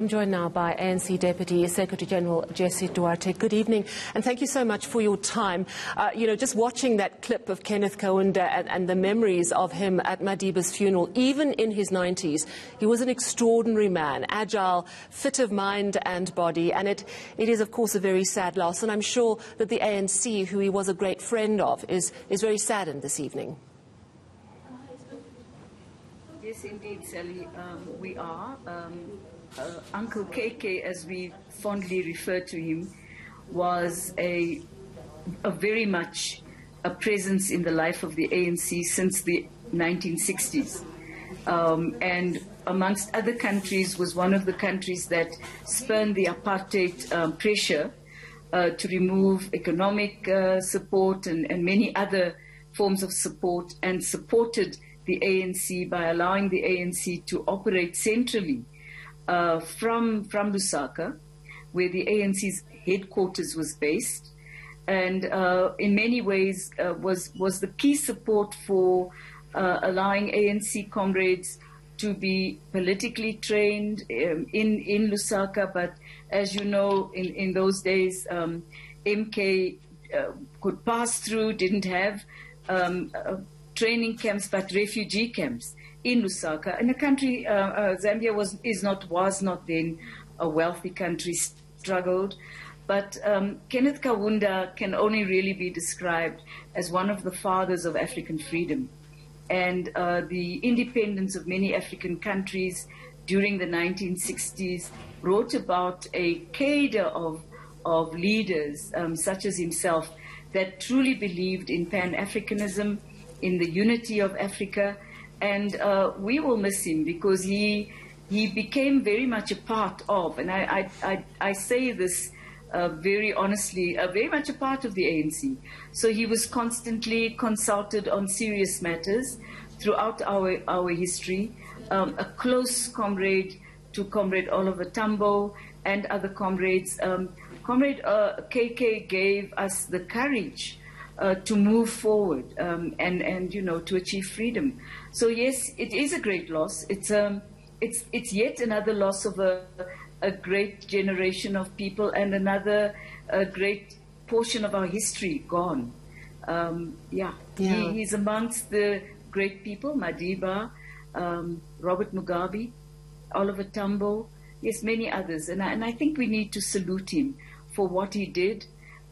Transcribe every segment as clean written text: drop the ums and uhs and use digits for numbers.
I'm joined now by ANC Deputy Secretary General Jessie Duarte. Good evening, and thank you so much for your time. Just watching that clip of Kenneth Kaunda and the memories of him at Madiba's funeral, even in his 90s, he was an extraordinary man, agile, fit of mind and body, and it is, of course, a very sad loss. And I'm sure that the ANC, who he was a great friend of, is very saddened this evening. Yes, indeed, Sally, we are. Uncle KK, as we fondly refer to him, was a very much a presence in the life of the ANC since the 1960s. And amongst other countries, was one of the countries that spurned the apartheid pressure to remove economic support and many other forms of support, and supported the ANC by allowing the ANC to operate centrally from Lusaka, where the ANC's headquarters was based, and in many ways was the key support for allowing ANC comrades to be politically trained in Lusaka. But as you know, in those days, MK could pass through, didn't have training camps, but refugee camps in Lusaka. And the country, Zambia was not then a wealthy country, struggled. But Kenneth Kaunda can only really be described as one of the fathers of African freedom. And the independence of many African countries during the 1960s brought about a cadre of leaders, such as himself, that truly believed in Pan-Africanism, in the unity of Africa. And we will miss him, because he became very much a part of, and I say this very honestly, very much a part of the ANC. So he was constantly consulted on serious matters throughout our history, a close comrade to Comrade Oliver Tambo and other comrades. Comrade KK gave us the courage to move forward and to achieve freedom. So yes, it is a great loss. It's yet another loss of a great generation of people, and another great portion of our history gone. He's amongst the great people: Madiba, Robert Mugabe, Oliver Tambo, yes, many others. And I think we need to salute him for what he did.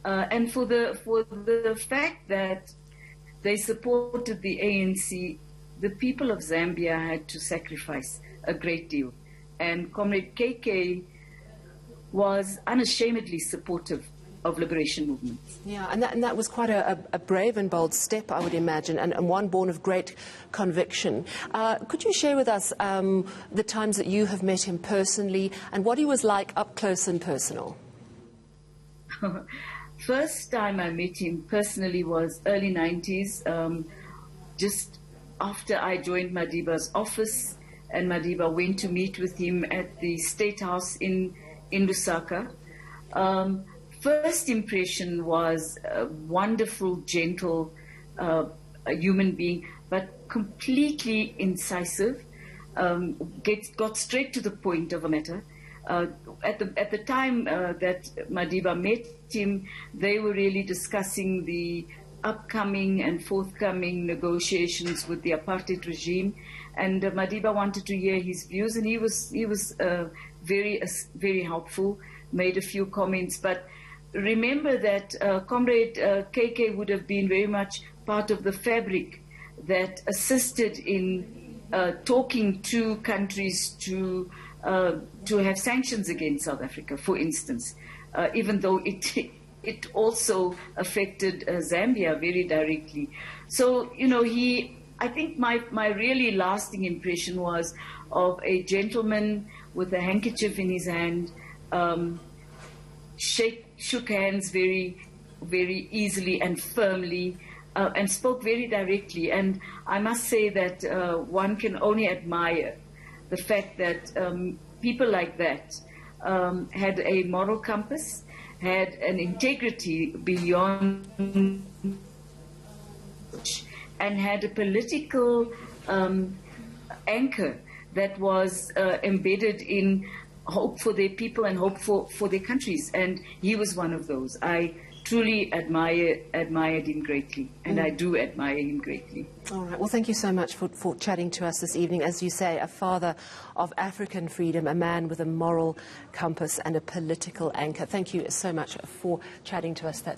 And for the fact that they supported the ANC, the people of Zambia had to sacrifice a great deal. And Comrade KK was unashamedly supportive of liberation movements. Yeah, and that was quite a brave and bold step, I would imagine, and one born of great conviction. Could you share with us the times that you have met him personally, and what he was like up close and personal? First time I met him personally was early 90s, just after I joined Madiba's office, and Madiba went to meet with him at the State House in Lusaka. First impression was a wonderful, gentle a human being, but completely incisive, got straight to the point of a matter. At the time that Madiba met him, they were really discussing the upcoming and forthcoming negotiations with the apartheid regime, and Madiba wanted to hear his views, and he was very helpful, made a few comments. But remember that Comrade KK would have been very much part of the fabric that assisted in talking to countries to have sanctions against South Africa, for instance, even though it also affected Zambia very directly. So, I think my really lasting impression was of a gentleman with a handkerchief in his hand, shook hands very, very easily and firmly, and spoke very directly. And I must say that one can only admire the fact that people like that had a moral compass, had an integrity beyond, and had a political anchor that was embedded in hope for their people and hope for their countries. And he was one of those. I truly admired him greatly, and I do admire him greatly. All right. Well, thank you so much for chatting to us this evening. As you say, a father of African freedom, a man with a moral compass and a political anchor. Thank you so much for chatting to us. That's